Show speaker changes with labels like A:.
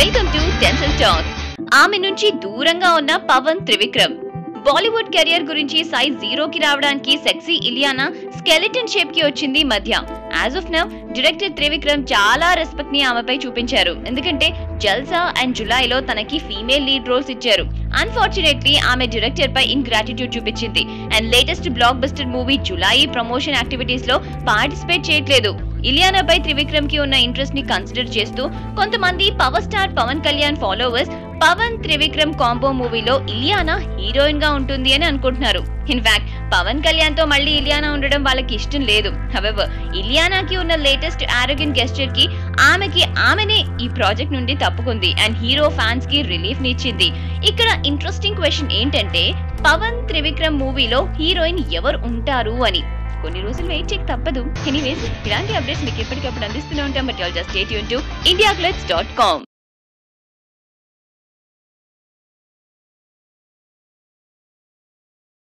A: Welcome to dental talk. ఆమె నుంచి దూరంగా ఉన్న పవన్ త్రివిక్రమ్ బాలీవుడ్ కెరియర్ గురించి సైజ్ 0కి రావడానికి సెక్సీ ఇలియానా స్కెలిటన్ షేప్ కి వచ్చింది మధ్య. As of now director Trivikram చాలా రెస్పెక్ట్ ని ఆమెపై చూపించారు. ఎందుకంటే జల్సా అండ్ జులైలో తనకి ఫీమేల్ లీడ్ రోల్స్ ఇచ్చారు. అన్ఫార్చునేట్లీ ఆమె డైరెక్టర్ పై ఇన్గ్రాటిట్యూడ్ చూపించింది and latest block buster movie July promotion activities లో పార్టిసిపేట్ చేయట్లేదు. ఇలియానాపై త్రివిక్రమ్ కి ఉన్న ఇంట్రెస్ట్ ని కన్సిడర్ చేస్తూ కొంతమంది power star Pawan Kalyan followers Pawan Trivikram combo మూవీలో ఇలియానా హీరోయిన్ గా ఉంటుంది అని అనుకుంటున్నారు. ఇన్ఫాక్ట్ పవన్ కళ్యాణ్ తో మళ్ళీ ఇలియానా ఉండడం వాళ్ళకి ఇష్టం లేదు. హవెవర్ ఇలియానాకి ఉన్న లేటెస్ట్ ఆరోగెంట్ గెస్చర్ కి ఆమెనే ఈ ప్రాజెక్ట్ నుండి తప్పుకుంది అండ్ హీరో ఫ్యాన్స్ కి రిలీఫ్ నిచ్చింది. ఇక్కడ ఇంట్రెస్టింగ్ క్వశ్చన్ ఏంటంటే పవన్ త్రివిక్రమ్ మూవీలో హీరోయిన్ ఎవరు ఉంటారు అని. కొన్ని రోజులు వెయిట్ చేయక తప్పదు. ఎనీవేస్ ఇలాంటి అప్డేట్స్ మీకు ఎప్పటికప్పుడు అందిస్తూనే ఉంటాం. But all just stay tune to indiaclips.com.